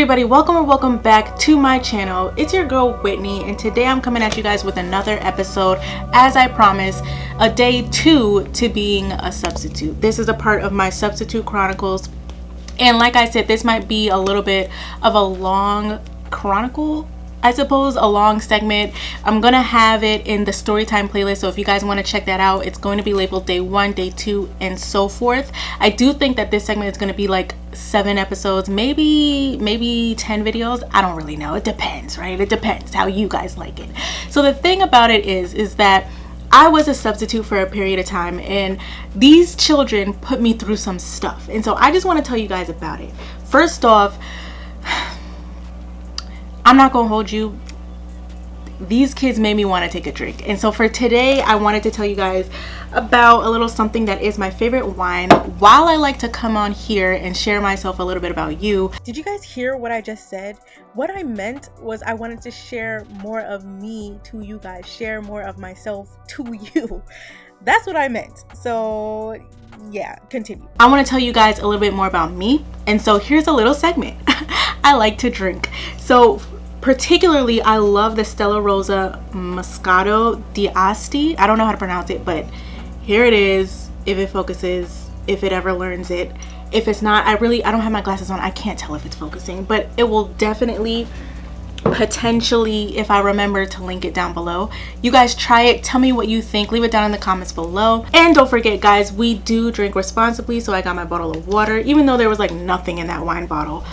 everybody, welcome or welcome back to my channel. It's your girl Whitney, and today I'm coming at you guys with another episode, as I promised, a day 2 to being a substitute. This is a part of my substitute chronicles, and like I said, this might be a little bit of a long chronicle, I suppose, a long segment. I'm gonna have it in the storytime playlist, so if you guys want to check that out, it's going to be labeled day 1, day 2, and so forth. I do think that this segment is going to be like 7 episodes, maybe 10 videos. I don't really know. It depends, right? It depends how you guys like it. So the thing about it is that I was a substitute for a period of time, and these children put me through some stuff, and so I just want to tell you guys about it. First off, I'm not gonna hold you, these kids made me want to take a drink. And so for today, I wanted to tell you guys about a little something that is my favorite wine. While I like to come on here and share myself a little bit about you, did you guys hear what I just said? What I meant was I wanted to share more of me to you guys, share more of myself to you. That's what I meant. So yeah, continue. I want to tell you guys a little bit more about me, and so here's a little segment. I like to drink. So particularly, I love the Stella Rosa Moscato d'Asti. I don't know how to pronounce it, but here it is. If it focuses, if it ever learns it. If it's not, I don't have my glasses on. I can't tell if it's focusing, but it will definitely, potentially, if I remember to link it down below. You guys try it, tell me what you think, leave it down in the comments below. And don't forget, guys, we do drink responsibly. So I got my bottle of water, even though there was like nothing in that wine bottle.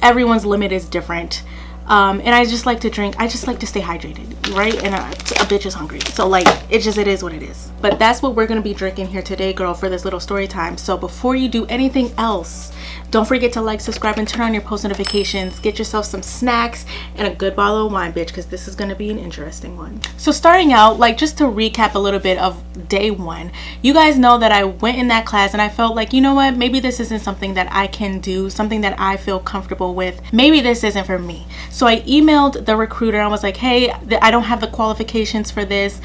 Everyone's limit is different, and I just like to drink. I just like to stay hydrated, right? And a bitch is hungry, so like it is what it is. But that's what we're gonna be drinking here today, girl, for this little story time. So before you do anything else, don't forget to like, subscribe, and turn on your post notifications. Get yourself some snacks and a good bottle of wine, bitch, because this is going to be an interesting one. So starting out, like, just to recap a little bit of day 1, you guys know that I went in that class and I felt like, you know what, maybe this isn't something that I can do, something that I feel comfortable with. Maybe this isn't for me. So I emailed the recruiter. I was like, hey, I don't have the qualifications for this.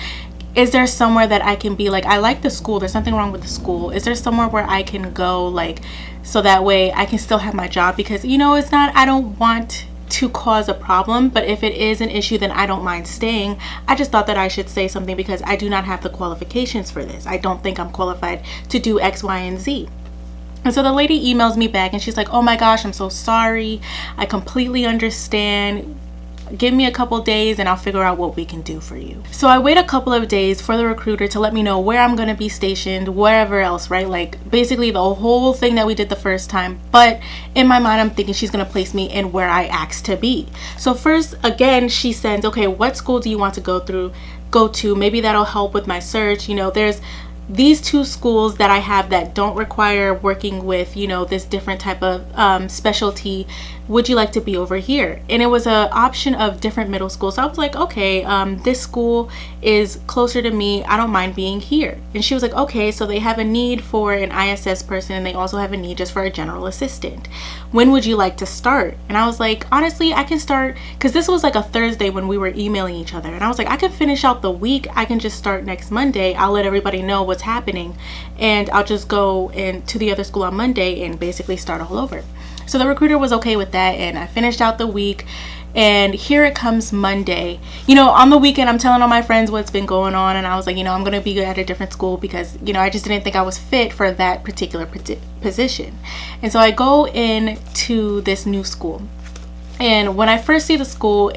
Is there somewhere that I can be like, I like the school, there's nothing wrong with the school. Is there somewhere where I can go, like, so that way I can still have my job? Because, you know, it's not, I don't want to cause a problem, but if it is an issue, then I don't mind staying. I just thought that I should say something because I do not have the qualifications for this. I don't think I'm qualified to do X, Y, and Z. And so the lady emails me back and she's like, oh my gosh, I'm so sorry. I completely understand. Give me a couple days and I'll figure out what we can do for you. So I wait a couple of days for the recruiter to let me know where I'm gonna be stationed, wherever else, right? Like basically the whole thing that we did the first time. But in my mind, I'm thinking she's gonna place me in where I asked to be. So first, again, she sends, okay, what school do you want to go to? Maybe that'll help with my search. You know, there's these 2 schools that I have that don't require working with, you know, this different type of specialty. Would you like to be over here? And it was an option of different middle schools. So I was like, okay, this school is closer to me. I don't mind being here. And she was like, okay, so they have a need for an ISS person and they also have a need just for a general assistant. When would you like to start? And I was like, honestly, I can start, because this was like a Thursday when we were emailing each other. And I was like, I can finish out the week. I can just start next Monday. I'll let everybody know what's happening and I'll just go to the other school on Monday and basically start all over. So the recruiter was okay with that, and I finished out the week, and here it comes Monday. You know, on the weekend, I'm telling all my friends what's been going on, and I was like, you know, I'm going to be at a different school because, you know, I just didn't think I was fit for that particular position. And so I go into this new school, and when I first see the school,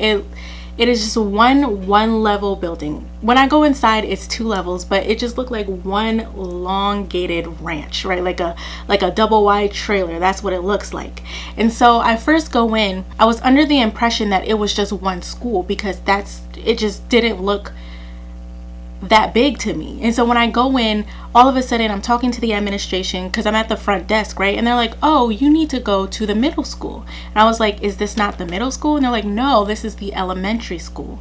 it is just one level building. When I go inside, it's 2 levels, but it just looked like one elongated ranch, right? Like a double wide trailer. That's what it looks like. And so I first go in, I was under the impression that it was just one school because it just didn't look that big to me. And so when I go in, all of a sudden I'm talking to the administration because I'm at the front desk, right? And they're like, oh, you need to go to the middle school. And I was like, is this not the middle school? And they're like, no, this is the elementary school.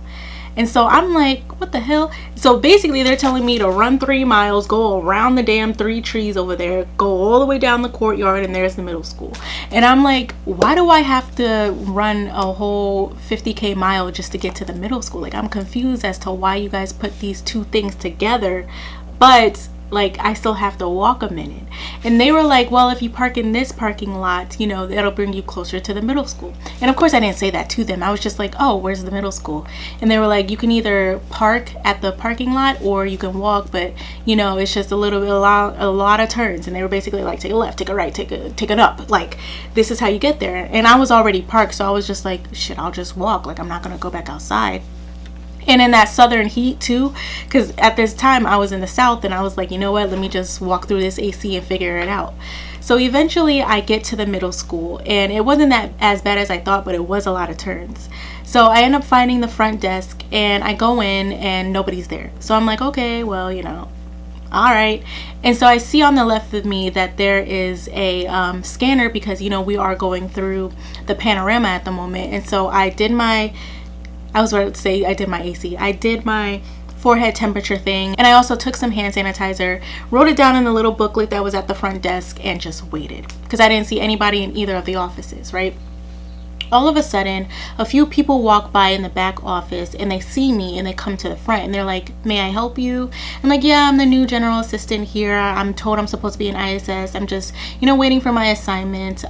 And so I'm like, what the hell? So basically they're telling me to run 3 miles, go around the damn 3 trees over there, go all the way down the courtyard, and there's the middle school. And I'm like, why do I have to run a whole 50K mile just to get to the middle school? Like, I'm confused as to why you guys put these 2 things together. But like I still have to walk a minute. And they were like, well, if you park in this parking lot, you know, it'll bring you closer to the middle school. And of course I didn't say that to them. I was just like, oh, where's the middle school? And they were like, you can either park at the parking lot or you can walk, but you know, it's just a lot of turns. And they were basically like, take a left, take a right, take an up, like this is how you get there. And I was already parked, so I was just like, shit, I'll just walk, like I'm not gonna go back outside. And in that southern heat too, because at this time I was in the south, and I was like, you know what, let me just walk through this AC and figure it out. So eventually I get to the middle school, and it wasn't that as bad as I thought, but it was a lot of turns. So I end up finding the front desk, and I go in and nobody's there. So I'm like, okay, well, you know, all right. And so I see on the left of me that there is a scanner, because you know we are going through the panorama at the moment. And so I did my AC. I did my forehead temperature thing, and I also took some hand sanitizer, wrote it down in the little booklet that was at the front desk, and just waited because I didn't see anybody in either of the offices, right? All of a sudden, a few people walk by in the back office, and they see me and they come to the front, and they're like, may I help you? I'm like, yeah, I'm the new general assistant here. I'm told I'm supposed to be in ISS. I'm just, you know, waiting for my assignment.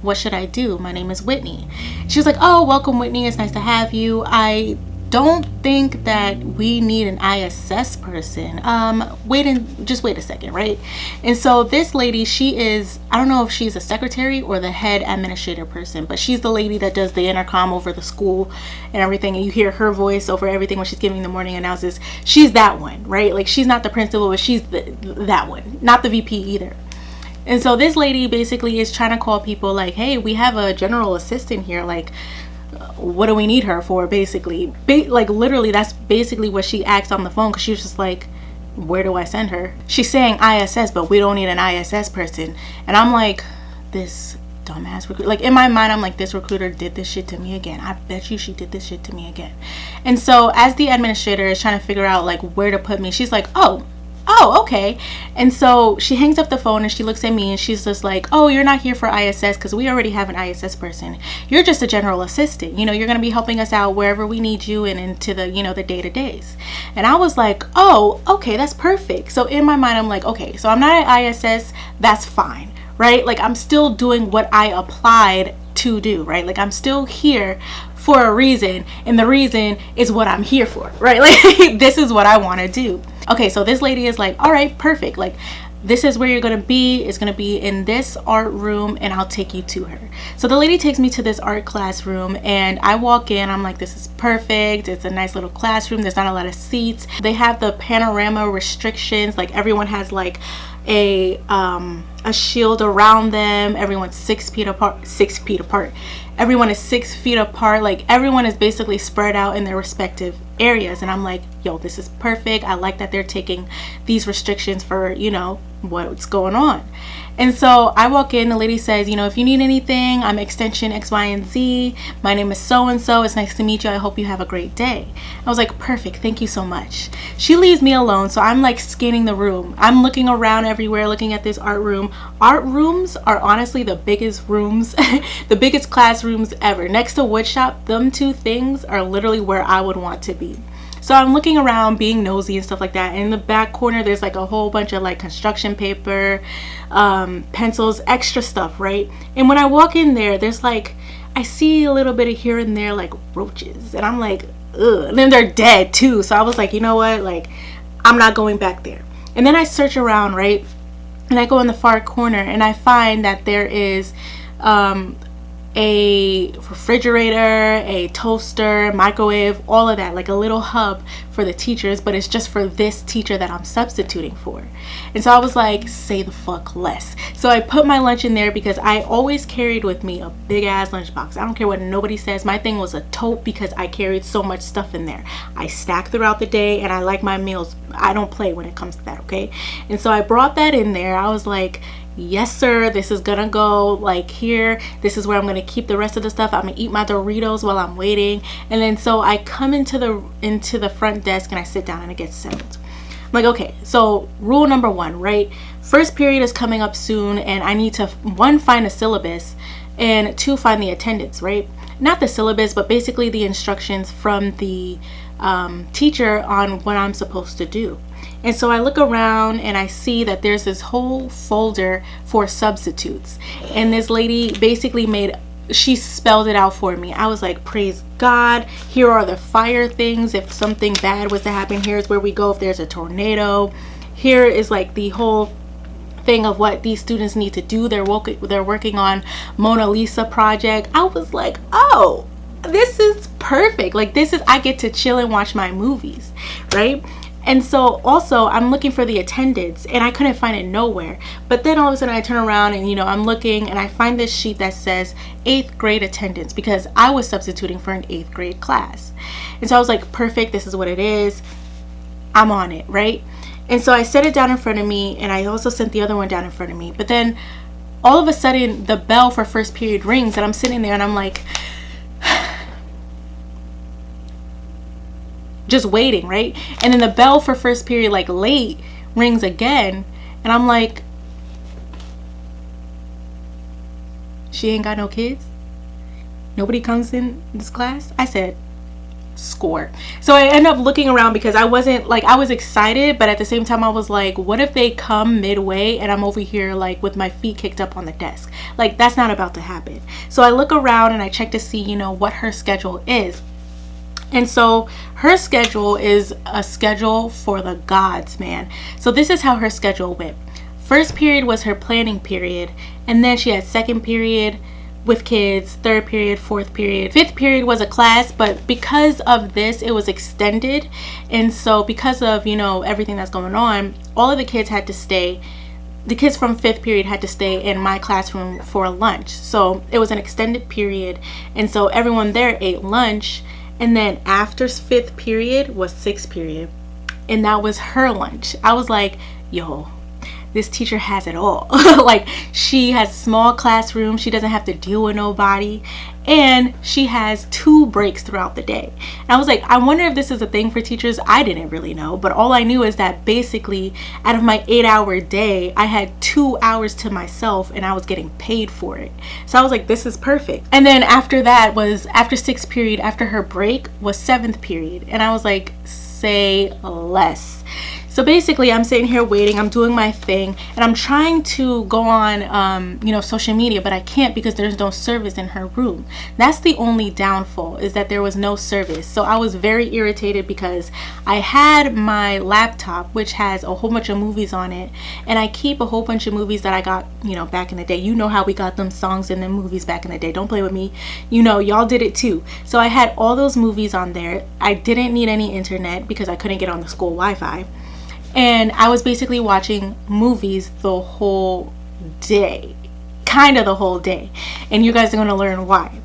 What should I do? My name is Whitney. She was like, oh, welcome, Whitney. It's nice to have you. I don't think that we need an ISS person. Just wait a second, right? And so this lady, she is, I don't know if she's a secretary or the head administrator person, but she's the lady that does the intercom over the school and everything, and you hear her voice over everything when she's giving the morning announcements. She's that one, right? Like, she's not the principal, but she's that one, not the VP either. And so this lady basically is trying to call people like, hey, we have a general assistant here, like, what do we need her for? Basically, like literally that's basically what she asked on the phone, because she was just like, where do I send her? She's saying ISS, but we don't need an ISS person. And I'm like, this dumbass recruiter, like in my mind I'm like, this recruiter did this shit to me again. I bet you she did this shit to me again. And so as the administrator is trying to figure out like where to put me, she's like, oh, okay. And so she hangs up the phone and she looks at me and she's just like, oh, you're not here for ISS because we already have an ISS person. You're just a general assistant. You know, you're going to be helping us out wherever we need you and into the, you know, the day-to-days. And I was like, oh, okay, that's perfect. So in my mind, I'm like, okay, so I'm not at ISS. That's fine, right? Like I'm still doing what I applied to do, right? Like I'm still here for a reason, and the reason is what I'm here for, right? Like this is what I want to do. Okay, so this lady is like, all right, perfect, like this is where you're gonna be. It's gonna be in this art room, and I'll take you to her. So the lady takes me to this art classroom, and I walk in. I'm like, this is perfect. It's a nice little classroom. There's not a lot of seats. They have the panorama restrictions, like everyone has like a shield around them. Everyone's 6 feet apart. Everyone is 6 feet apart. Like everyone is basically spread out in their respective areas. And I'm like, yo, this is perfect. I like that they're taking these restrictions for, you know, what's going on. And so I walk in, the lady says, you know, if you need anything, I'm extension X, Y, and Z. My name is so-and-so. It's nice to meet you. I hope you have a great day. I was like, perfect. Thank you so much. She leaves me alone. So I'm like scanning the room. I'm looking around everywhere, looking at this art room. Art rooms are honestly the biggest rooms, the biggest classrooms ever. Next to woodshop, them two things are literally where I would want to be. So I'm looking around, being nosy and stuff like that. And in the back corner, there's like a whole bunch of like construction paper, pencils, extra stuff, right? And when I walk in there, there's like, I see a little bit of here and there like roaches. And I'm like, ugh. And then they're dead too. So I was like, you know what? Like, I'm not going back there. And then I search around, right? And I go in the far corner and I find that there is a refrigerator, a toaster, microwave, all of that, like a little hub for the teachers, but it's just for this teacher that I'm substituting for. And so I was like, say the fuck less. So I put my lunch in there because I always carried with me a big ass lunchbox. I don't care what nobody says. My thing was a tote because I carried so much stuff in there. I stack throughout the day and I like my meals. I don't play when it comes to that, okay? And so I brought that in there. I was like, yes sir, this is gonna go like here. This is where I'm gonna keep the rest of the stuff. I'm gonna eat my Doritos while I'm waiting. And then so I come into the front desk and I sit down and it gets settled. I'm like, okay, so rule number 1, right? First period is coming up soon and I need to, 1, find a syllabus, and 2, find the attendance, right? not the syllabus, but basically the instructions from the teacher on what I'm supposed to do. And so I look around and I see that there's this whole folder for substitutes, and this lady basically she spelled it out for me. I was like, praise God, here are the fire things. If something bad was to happen, here's where we go. If there's a tornado, here is like the whole thing of what these students need to do. They're working on Mona Lisa project. I was like, oh, this is perfect. Like, I get to chill and watch my movies, right? And so also I'm looking for the attendance and I couldn't find it nowhere. But then all of a sudden I turn around and I'm looking and I find this sheet that says 8th grade attendance, because I was substituting for an 8th grade class. And so I was like, perfect, this is what it is. I'm on it, right? And so I set it down in front of me, and I also sent the other one down in front of me. But then all of a sudden the bell for first period rings, and I'm sitting there and I'm like, just waiting, right? And then the bell for first period, like late, rings again, and I'm like, she ain't got no kids? Nobody comes in this class? I said, score. So I end up looking around because I was excited, but at the same time I was like, what if they come midway and I'm over here like with my feet kicked up on the desk? Like, that's not about to happen. So I look around and I check to see, what her schedule is. And so her schedule is a schedule for the gods, man. So this is how her schedule went. First period was her planning period, and then she had second period with kids, third period, fourth period, fifth period was a class, but because of this it was extended. And so because of everything that's going on, all of the kids had to stay. The kids from fifth period had to stay in my classroom for lunch. So it was an extended period, and so everyone there ate lunch. And then after fifth period was sixth period, and that was her lunch. I was like, yo, this teacher has it all. Like, she has small classroom, she doesn't have to deal with nobody, and she has 2 breaks throughout the day. And I was like, I wonder if this is a thing for teachers. I didn't really know, but all I knew is that basically out of my 8-hour day, I had 2 hours to myself and I was getting paid for it. So I was like, this is perfect. And then after that was, after 6th period, after her break was 7th period, and I was like, say less. So basically I'm sitting here waiting, I'm doing my thing, and I'm trying to go on social media, but I can't because there's no service in her room. That's the only downfall, is that there was no service. So I was very irritated because I had my laptop, which has a whole bunch of movies on it, and I keep a whole bunch of movies that I got back in the day. You know how we got them songs and them movies back in the day. Don't play with me. Y'all did it too. So I had all those movies on there. I didn't need any internet because I couldn't get on the school Wi-Fi. And I was basically watching movies the whole day, kind of the whole day. And you guys are going to learn why.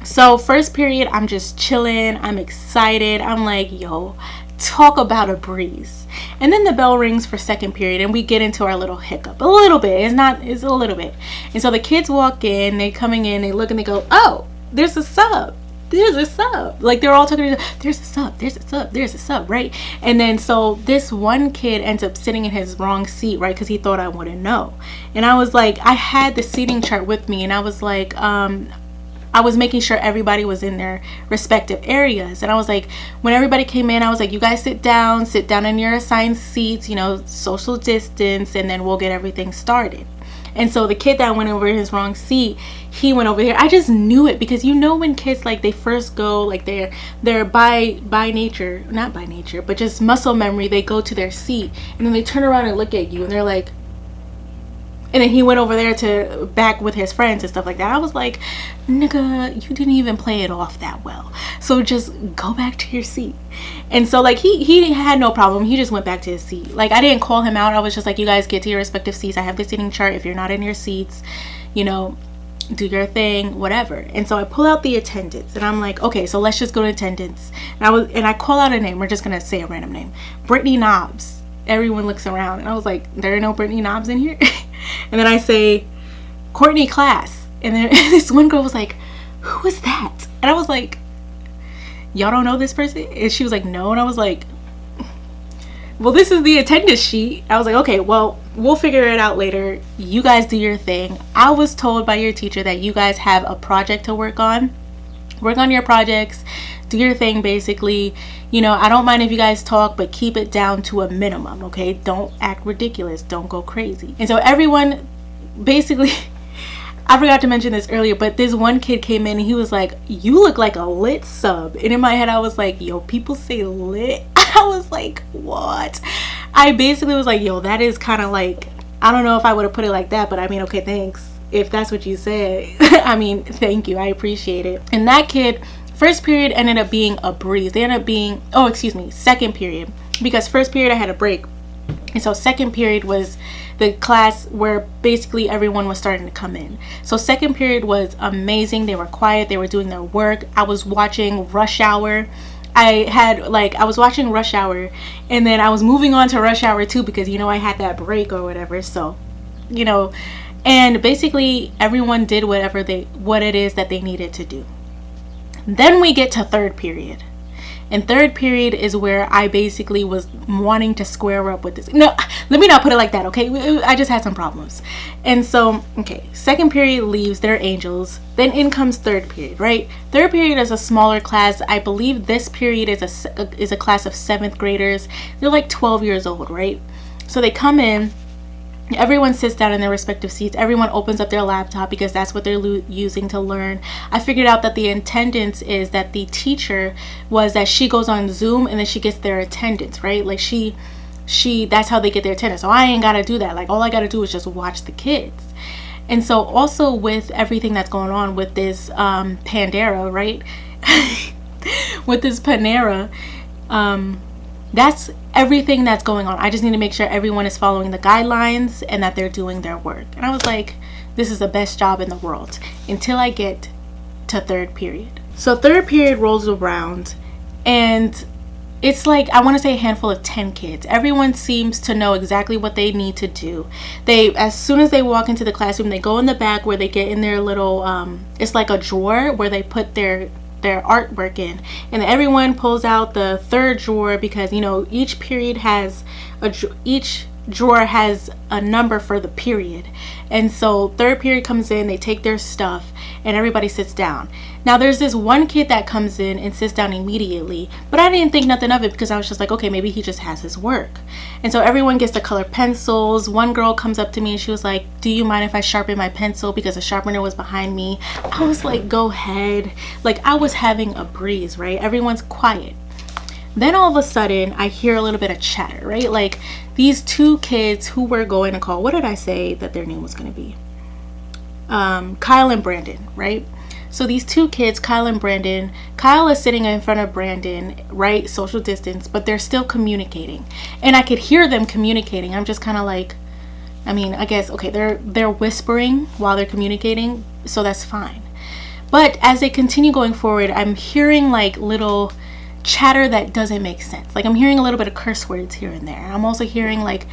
So first period, I'm just chilling. I'm excited. I'm like, yo, talk about a breeze. And then the bell rings for second period and we get into our little hiccup. A little bit. It's a little bit. And so the kids walk in, they coming in, they look and they go, oh, there's a sub. There's a sub. Like, they're all talking to each other, there's a sub, there's a sub, there's a sub, right? And then so this one kid ends up sitting in his wrong seat, right? Because he thought I wouldn't know. And I was like, I had the seating chart with me, and I was like, I was making sure everybody was in their respective areas. And I was like, when everybody came in, I was like, you guys sit down in your assigned seats, social distance, and then we'll get everything started. And so the kid that went over his wrong seat, he went over here. I just knew it because when kids, like, they first go, like, they're by nature, not by nature, but just muscle memory, they go to their seat and then they turn around and look at you and they're like, and then he went over there to back with his friends and stuff like that. I was like, nigga, you didn't even play it off that well. So just go back to your seat. And so, like, he had no problem. He just went back to his seat. Like, I didn't call him out. I was just like, you guys get to your respective seats. I have the seating chart. If you're not in your seats, do your thing, whatever. And so I pull out the attendance and I'm like, okay, so let's just go to attendance. And I call out a name. We're just going to say a random name. Brittany Knobs. Everyone looks around and I was like, there are no Brittany Knobs in here. And then I say, Courtney Class. And then this one girl was like, who is that? And I was like, y'all don't know this person? And she was like, no. And I was like, well, this is the attendance sheet. I was like, okay, well, we'll figure it out later. You guys do your thing. I was told by your teacher that you guys have a project to work on. work on your projects, do your thing basically. You know, I don't mind if you guys talk, but keep it down to a minimum, okay? Don't act ridiculous, don't go crazy. And so everyone basically I forgot to mention this earlier, but this one kid came in and he was like, you look like a lit sub. And in my head I was like, yo, people say lit? I was like, what? I basically was like, yo, that is kind of like, I don't know if I would have put it like that, but I mean, okay, thanks if that's what you said. I mean, thank you, I appreciate it. And that kid, first period ended up being a breeze. They ended up being, oh, excuse me, second period, because first period I had a break. And so second period was the class where basically everyone was starting to come in. So second period was amazing. They were quiet, they were doing their work. I was watching Rush Hour. I was watching Rush Hour, and then I was moving on to Rush Hour 2 because, you know, I had that break or whatever. So, you know, and basically everyone did what it is that they needed to do. Then we get to third period. And third period is where I basically was wanting to square up with this. No, let me not put it like that, okay? I just had some problems. And so, okay, second period leaves, they're angels. Then in comes third period, right? Third period is a smaller class. I believe this period is a class of 7th graders. They're like 12 years old, right? So they come in. Everyone sits down in their respective seats. Everyone opens up their laptop because that's what they're using to learn. I figured out that the attendance is that the teacher was that she goes on Zoom and then she gets their attendance, right? Like she that's how they get their attendance. So I ain't got to do that. Like all I got to do is just watch the kids. And so also with everything that's going on with this Pandera, right? With this Panera, that's everything that's going on. I just need to make sure everyone is following the guidelines and that they're doing their work. And I was like, this is the best job in the world until I get to third period. So third period rolls around and it's like, I want to say a handful of 10 kids. Everyone seems to know exactly what they need to do. As soon as they walk into the classroom, they go in the back where they get in their little, it's like a drawer where they put their artwork in, and everyone pulls out the third drawer because, you know, each period has each drawer has a number for the period. And so third period comes in, they take their stuff, and everybody sits down. Now there's this one kid that comes in and sits down immediately, but I didn't think nothing of it because I was just like, okay, maybe he just has his work. And so everyone gets to color pencils. One girl comes up to me and she was like, do you mind if I sharpen my pencil, because the sharpener was behind me? I was like, go ahead. Like I was having a breeze, right? Everyone's quiet. Then all of a sudden I hear a little bit of chatter, right? Like these two kids who we're going to call, what did I say that their name was going to be? Kyle and Brandon, right? So these two kids, Kyle and Brandon, Kyle is sitting in front of Brandon, right? Social distance, but they're still communicating. And I could hear them communicating. I'm just kind of like, I mean, I guess, okay, they're whispering while they're communicating, so that's fine. But as they continue going forward, I'm hearing like little chatter that doesn't make sense. Like I'm hearing a little bit of curse words here and there. I'm also hearing like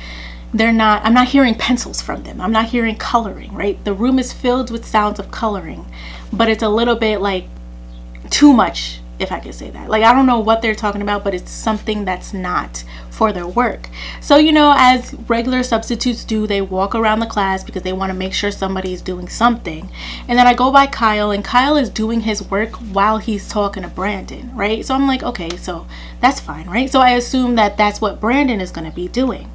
I'm not hearing pencils from them. I'm not hearing coloring, right? The room is filled with sounds of coloring, but it's a little bit like too much, if I could say that. Like I don't know what they're talking about, but it's something that's not for their work. So, you know, as regular substitutes do, they walk around the class because they want to make sure somebody's doing something. And then I go by Kyle, and Kyle is doing his work while he's talking to Brandon, right? So I'm like, okay, so that's fine, right? So I assume that that's what Brandon is going to be doing.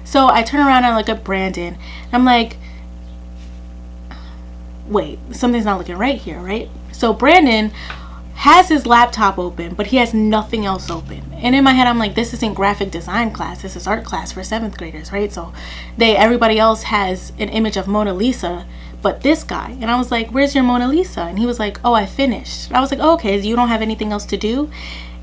So I turn around and I look at Brandon, and I'm like, wait, something's not looking right here, right? So Brandon has his laptop open, but he has nothing else open. And in my head, I'm like, this isn't graphic design class. This is art class for 7th graders, right? So everybody else has an image of Mona Lisa, but this guy. And I was like, where's your Mona Lisa? And he was like, oh, I finished. I was like, oh, okay, you don't have anything else to do?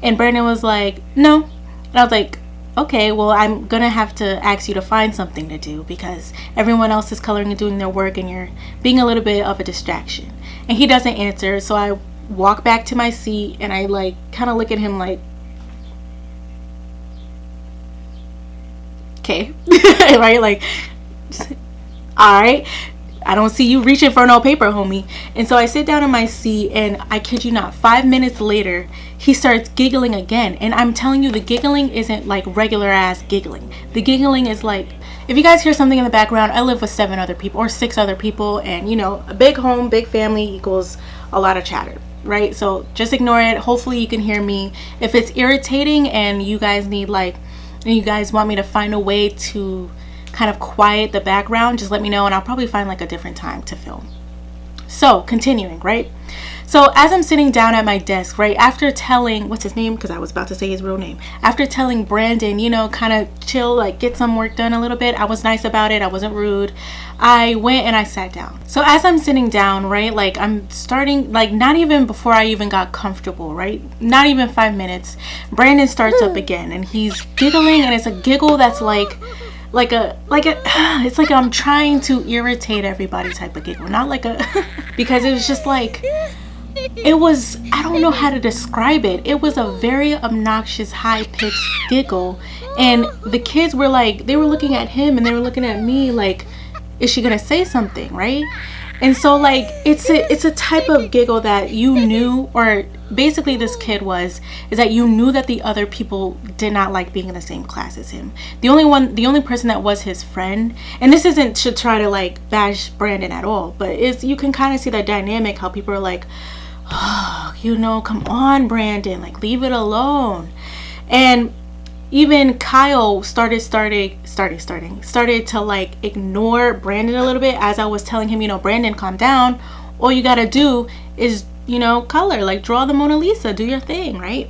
And Brandon was like, no. And I was like, okay, well, I'm gonna have to ask you to find something to do because everyone else is coloring and doing their work and you're being a little bit of a distraction. And he doesn't answer, so I walk back to my seat and I like kind of look at him like, okay, right? Like, all right, I don't see you reaching for no paper, homie. And so I sit down in my seat, and I kid you not, 5 minutes later, he starts giggling again. And I'm telling you, the giggling isn't like regular ass giggling. The giggling is like, if you guys hear something in the background, I live with 7 other people or 6 other people, and you know, a big home, big family equals a lot of chatter. right? So just ignore it. Hopefully you can hear me. If it's irritating and you guys need like, and you guys want me to find a way to kind of quiet the background, just let me know and I'll probably find like a different time to film. So continuing, right? So as I'm sitting down at my desk, right, after telling, what's his name? Because I was about to say his real name. After telling Brandon, you know, kind of chill, like get some work done a little bit. I was nice about it. I wasn't rude. I went and I sat down. So as I'm sitting down, right, like I'm starting, like not even before I even got comfortable, right? Not even 5 minutes. Brandon starts up again and he's giggling, and it's a giggle that's like it's like I'm trying to irritate everybody type of giggle, not like a because it was just like, it was, I don't know how to describe it. It was a very obnoxious, high-pitched giggle, and the kids were like, they were looking at him and they were looking at me like, is she gonna say something, right? And so like it's a type of giggle that you knew, or basically this kid is that you knew that the other people did not like being in the same class as him. The only person that was his friend, and this isn't to try to like bash Brandon at all, but you can kind of see that dynamic, how people are like, oh, you know, come on Brandon, like leave it alone. And even Kyle started to like ignore Brandon a little bit as I was telling him, you know, Brandon, calm down. All you gotta do is, you know, color, like draw the Mona Lisa, do your thing, right?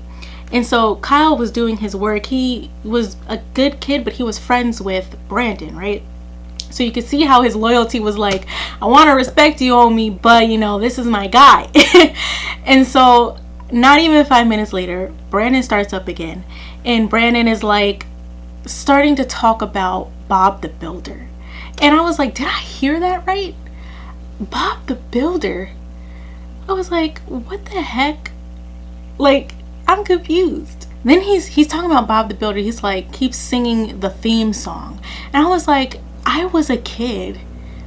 And so Kyle was doing his work. He was a good kid, but he was friends with Brandon, right? So you could see how his loyalty was like, I want to respect you, homie, but you know, this is my guy. And so not even 5 minutes later, Brandon starts up again. And Brandon is like starting to talk about Bob the Builder. And I was like, did I hear that right? Bob the Builder? I was like, what the heck? Like, I'm confused. Then he's talking about Bob the Builder. He's like, keeps singing the theme song. And I was like, I was a kid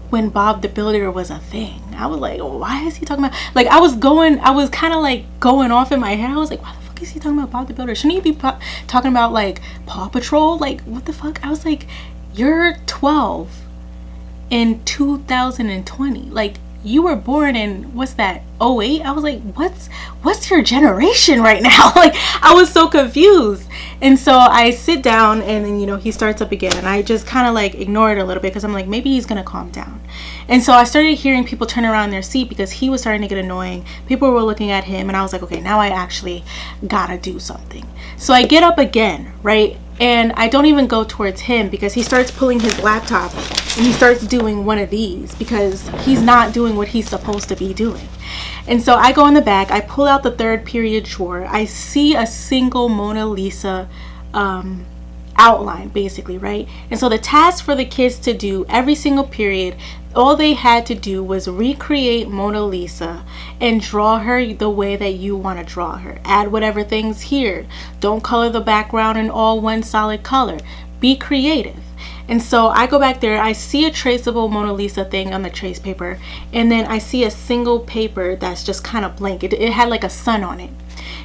when Bob the Builder was a thing. I was like, why is he talking about, like, I was kind of like going off in my head. I was like, why the fuck is he talking about Bob the Builder? Shouldn't he be talking about like Paw Patrol? Like, what the fuck? I was like, you're 12 in 2020. Like, you were born in, what's that, 08? I was like, what's your generation right now? Like, I was so confused. And so I sit down and then, you know, he starts up again, and I just kind of like ignore it a little bit because I'm like, maybe he's gonna calm down. And so I started hearing people turn around in their seat because he was starting to get annoying. People were looking at him, and I was like, okay, now I actually gotta do something. So I get up again, right? And I don't even go towards him because he starts pulling his laptop and he starts doing one of these because he's not doing what he's supposed to be doing. And so I go in the back, I pull out the third period drawer, I see a single Mona Lisa outline basically, right? And so the task for the kids to do every single period, all they had to do was recreate Mona Lisa and draw her the way that you want to draw her. Add whatever things here. Don't color the background in all one solid color. Be creative. And so I go back there, I see a traceable Mona Lisa thing on the trace paper, and then I see a single paper that's just kind of blank. It had like a sun on it.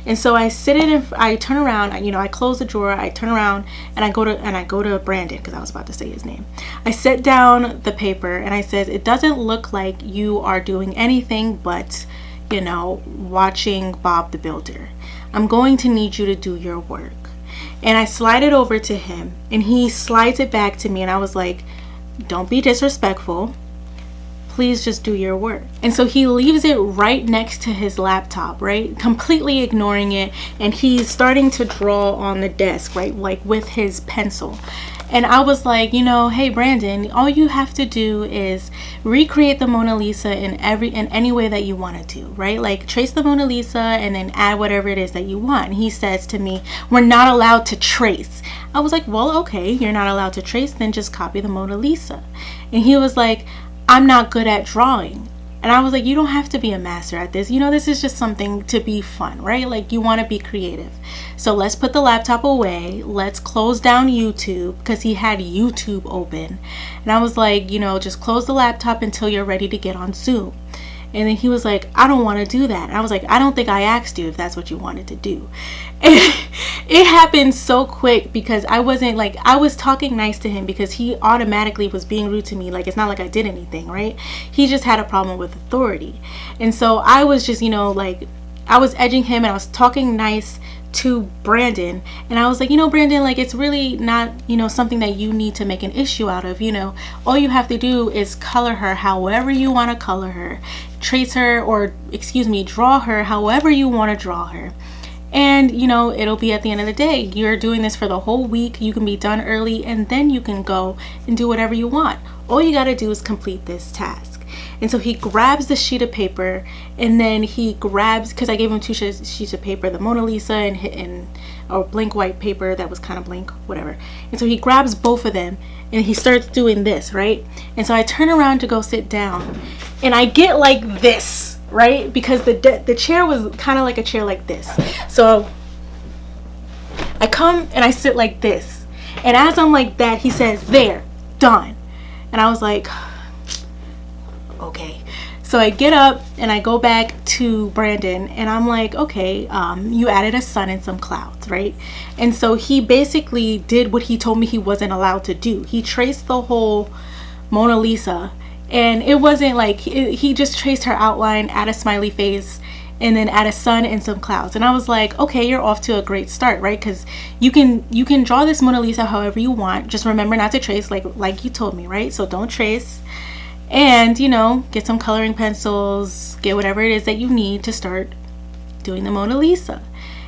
And so I sit in and I turn around, you know, I close the drawer, I turn around and I go to Brandon, because I was about to say his name. I set down the paper and I says, it doesn't look like you are doing anything but, you know, watching Bob the Builder. I'm going to need you to do your work. And I slide it over to him and he slides it back to me, and I was like, don't be disrespectful. Please just do your work. And so he leaves it right next to his laptop, right? Completely ignoring it. And he's starting to draw on the desk, right? Like with his pencil. And I was like, you know, hey Brandon, all you have to do is recreate the Mona Lisa in any way that you want to do, right? Like trace the Mona Lisa and then add whatever it is that you want. And he says to me, we're not allowed to trace. I was like, well, okay, you're not allowed to trace, then just copy the Mona Lisa. And he was like, I'm not good at drawing. And I was like, you don't have to be a master at this. You know, this is just something to be fun, right? Like, you want to be creative. So let's put the laptop away. Let's close down YouTube, because he had YouTube open. And I was like, you know, just close the laptop until you're ready to get on Zoom. And then he was like, I don't want to do that. And I was like, I don't think I asked you if that's what you wanted to do. And it happened so quick because I was talking nice to him because he automatically was being rude to me. Like, it's not like I did anything, right? He just had a problem with authority. And so I was just, you know, like I was edging him and I was talking nice to Brandon, and I was like, Brandon, like, it's really not, something that you need to make an issue out of. All you have to do is color her however you want to color her, trace her, or draw her however you want to draw her. And it'll be, at the end of the day, you're doing this for the whole week. You can be done early, and then you can go and do whatever you want. All you got to do is complete this task. And so he grabs the sheet of paper, and then he grabs, because I gave him 2 sheets of paper, the Mona Lisa and or blank white paper that was kind of blank, whatever. And so he grabs both of them and he starts doing this, right? And so I turn around to go sit down, and I get like this, right? Because the chair was kind of like a chair like this. So I come and I sit like this, and as I'm like that, he says, "There, done." And I was like, okay. So I get up and I go back to Brandon, and I'm like, okay, you added a sun and some clouds, right? And so he basically did what he told me he wasn't allowed to do. He traced the whole Mona Lisa, and it wasn't like, he just traced her outline, add a smiley face, and then add a sun and some clouds. And I was like, okay, you're off to a great start, right? Because you can draw this Mona Lisa however you want. Just remember not to trace, like you told me, right? So don't trace. And get some coloring pencils, get whatever it is that you need to start doing the Mona Lisa.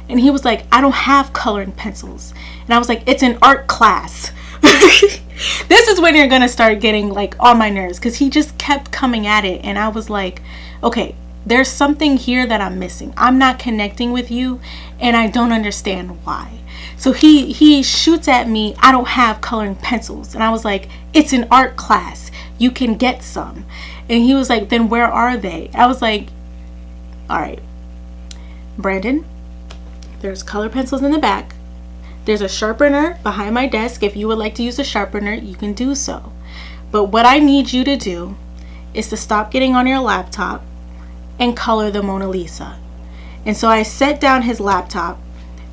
And he was like, I don't have coloring pencils. And I was like, it's an art class. This is when you're gonna start getting like on my nerves, because he just kept coming at it, and I was like, okay, there's something here that I'm missing. I'm not connecting with you, and I don't understand why. So he shoots at me, I don't have coloring pencils. And I was like, it's an art class, you can get some. And he was like, then where are they? I was like, all right, Brandon, there's color pencils in the back. There's a sharpener behind my desk. If you would like to use a sharpener, you can do so. But what I need you to do is to stop getting on your laptop and color the Mona Lisa. And so I set down his laptop,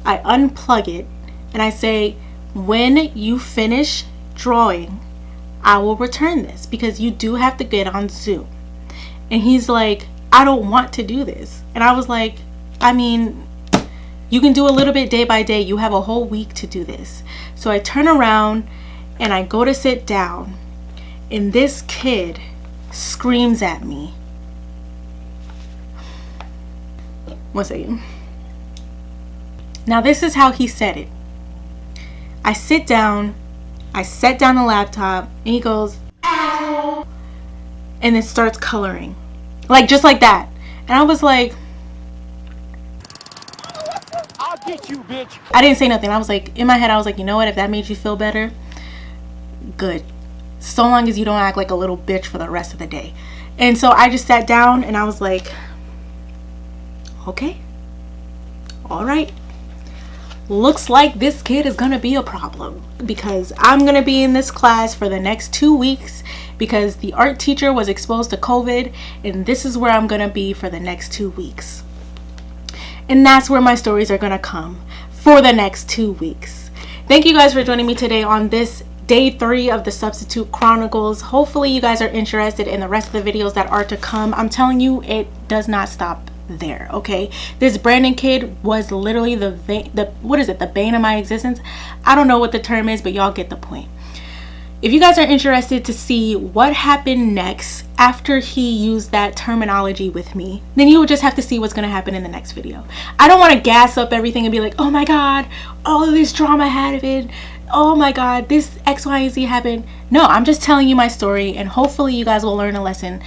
I unplug it, and I say, when you finish drawing, I will return this, because you do have to get on Zoom. And he's like, I don't want to do this. And I was like, I mean, you can do a little bit day by day. You have a whole week to do this. So I turn around and I go to sit down, and this kid screams at me. One second. Now this is how he said it. I sit down, I set down the laptop, and he goes, "Asshole," and then starts coloring. Like, just like that. And I was like, I'll get you, bitch. I didn't say nothing. I was like, in my head, I was like, you know what? If that made you feel better, good. So long as you don't act like a little bitch for the rest of the day. And so I just sat down and I was like, okay, all right. Looks like this kid is gonna be a problem, because I'm gonna be in this class for the next 2 weeks, because the art teacher was exposed to COVID, and this is where I'm gonna be for the next 2 weeks. And that's where my stories are gonna come for the next 2 weeks. Thank you guys for joining me today on this day 3 of the Substitute Chronicles. Hopefully you guys are interested in the rest of the videos that are to come. I'm telling you, it does not stop there. Okay, this Brandon kid was literally the bane of my existence. I don't know what the term is, but y'all get the point. If you guys are interested to see what happened next after he used that terminology with me, then you will just have to see what's going to happen in the next video. I don't want to gas up everything and be like, oh my god, all of this drama happened, oh my god, this X, Y, and Z happened. No, I'm just telling you my story, and hopefully you guys will learn a lesson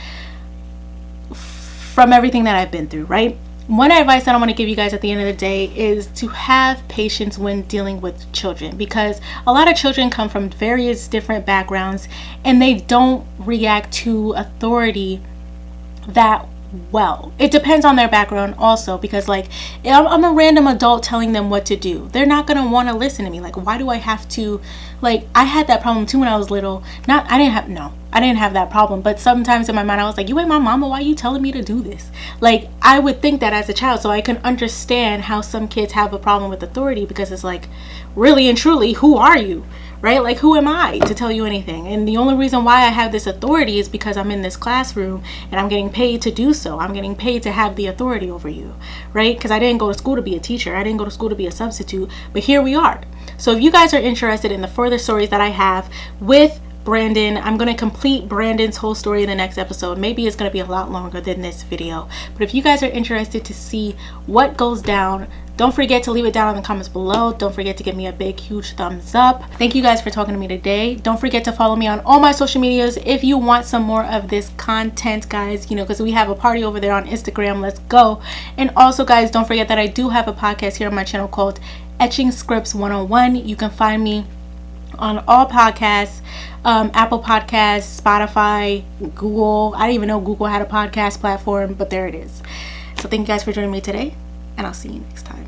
from everything that I've been through, right? One advice that I want to give you guys at the end of the day is to have patience when dealing with children, because a lot of children come from various different backgrounds and they don't react to authority that well. It depends on their background also, because like, I'm a random adult telling them what to do, they're not gonna want to listen to me. Like, why do I have to, like, I had that problem too when I was little. I I didn't have that problem. But sometimes in my mind I was like, you ain't my mama, why you telling me to do this? Like, I would think that as a child, so I can understand how some kids have a problem with authority, because it's like, really and truly, who are you? Right? Like, who am I to tell you anything? And the only reason why I have this authority is because I'm in this classroom and I'm getting paid to do so. I'm getting paid to have the authority over you, right? Because I didn't go to school to be a teacher. I didn't go to school to be a substitute, but here we are. So if you guys are interested in the further stories that I have with Brandon, I'm going to complete Brandon's whole story in the next episode. Maybe it's going to be a lot longer than this video. But if you guys are interested to see what goes down, don't forget to leave it down in the comments below. Don't forget to give me a big, huge thumbs up. Thank you guys for talking to me today. Don't forget to follow me on all my social medias if you want some more of this content, guys, you know, because we have a party over there on Instagram. Let's go. And also, guys, don't forget that I do have a podcast here on my channel called Etching Scripts 101. You can find me on all podcasts, Apple Podcasts, Spotify, Google. I didn't even know Google had a podcast platform, but there it is. So thank you guys for joining me today, and I'll see you next time.